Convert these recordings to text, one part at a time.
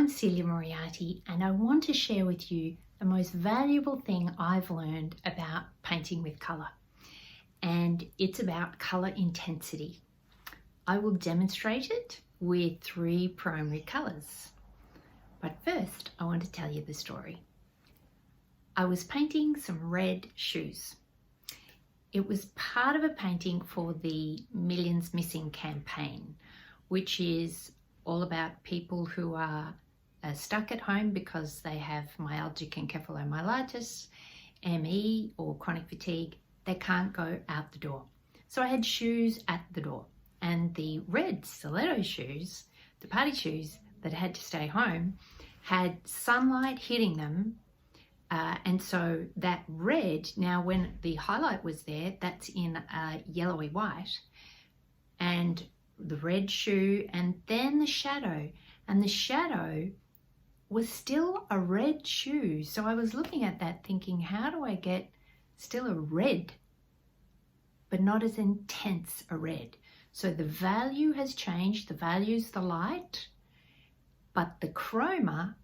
I'm Celia Moriarty, and I want to share with you the most valuable thing I've learned about painting with colour, and it's about colour intensity. I will demonstrate it with 3 primary colours. But first, I want to tell you the story. I was painting some red shoes. It was part of a painting for the Millions Missing campaign, which is all about people who are stuck at home because they have myalgic encephalomyelitis, ME or chronic fatigue. They can't go out the door. So I had shoes at the door, and the red stiletto shoes, the party shoes that had to stay home, had sunlight hitting them, and so that red, now when the highlight was there, that's in yellowy white, and the red shoe and then the shadow, and the shadow was still a red shoe. So I was looking at that thinking, how do I get still a red but not as intense a red? So the value has changed, the value's the light, but the chroma,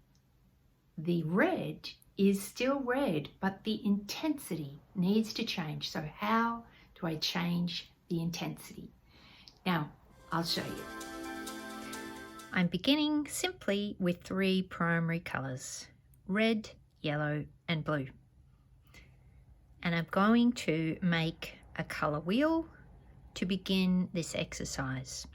the red, is still red, but the intensity needs to change. So how do I change the intensity? Now, I'll show you. I'm beginning simply with 3 primary colours, red, yellow and blue. And I'm going to make a colour wheel to begin this exercise.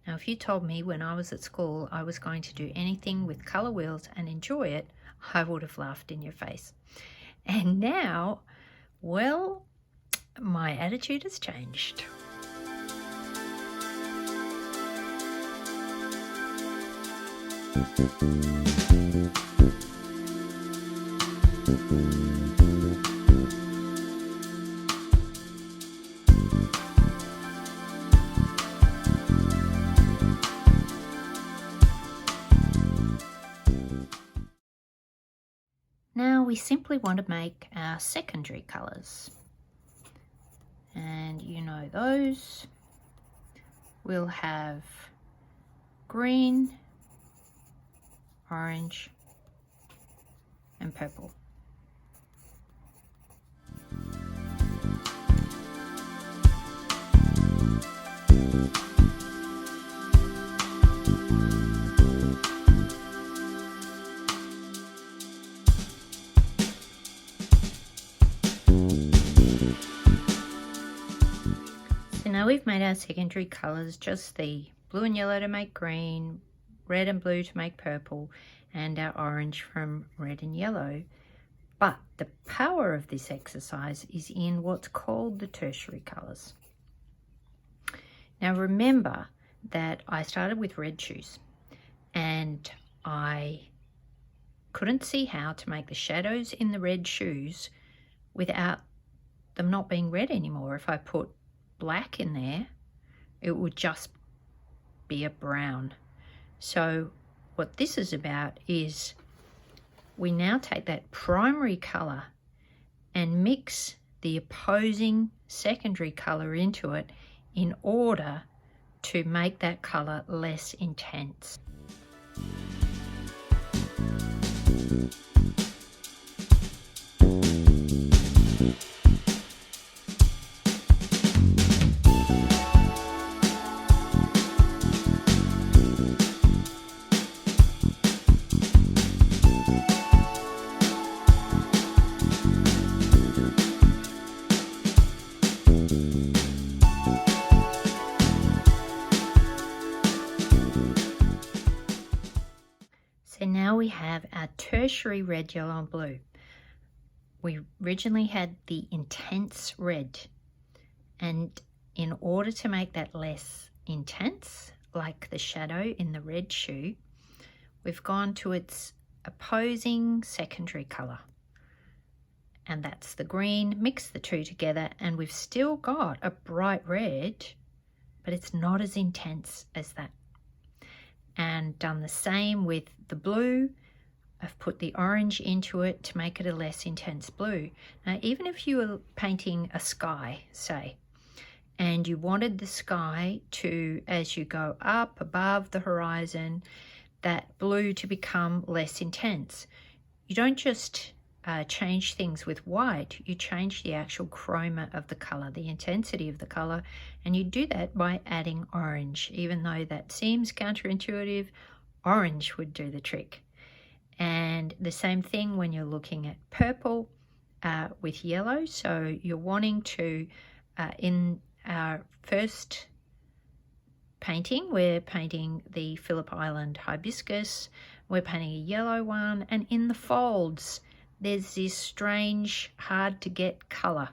Now, if you told me when I was at school I was going to do anything with colour wheels and enjoy it, I would have laughed in your face. And now, well, my attitude has changed. Now we simply want to make our secondary colours, and you know those. We'll have green, orange and purple. So now we've made our secondary colours, just the blue and yellow to make green, red and blue to make purple, and our orange from red and yellow. But the power of this exercise is in what's called the tertiary colours. Now remember that I started with red shoes, and I couldn't see how to make the shadows in the red shoes without them not being red anymore. If I put black in there, it would just be a brown. So what this is about is we now take that primary colour and mix the opposing secondary colour into it in order to make that colour less intense. So now we have our tertiary red, yellow and blue. We originally had the intense red, and in order to make that less intense, like the shadow in the red shoe, we've gone to its opposing secondary colour, and that's the green. Mix the two together and we've still got a bright red, but it's not as intense as that. And done the same with the blue. I've put the orange into it to make it a less intense blue. Now, even if you were painting a sky, say, and you wanted the sky to, as you go up above the horizon, that blue to become less intense. You don't just change things with white, you change the actual chroma of the colour, the intensity of the colour, and you do that by adding orange. Even though that seems counterintuitive, orange would do the trick. And the same thing when you're looking at purple with yellow. So you're wanting to, in our first painting, we're painting the Phillip Island hibiscus, we're painting a yellow one, and in the folds there's this strange, hard to get colour.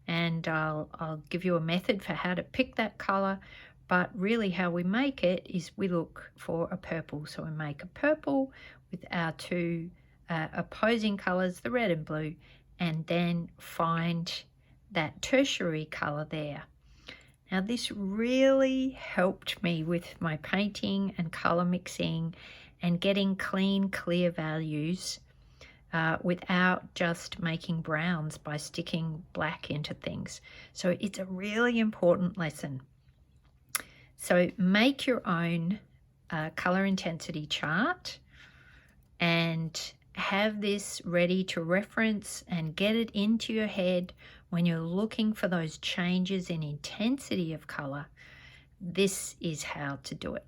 And I'll give you a method for how to pick that colour, but really how we make it is we look for a purple. So we make a purple with our two opposing colours, the red and blue, and then find that tertiary colour there. Now this really helped me with my painting and colour mixing and getting clean, clear values without just making browns by sticking black into things. So it's a really important lesson. So make your own colour intensity chart and have this ready to reference and get it into your head when you're looking for those changes in intensity of colour. This is how to do it.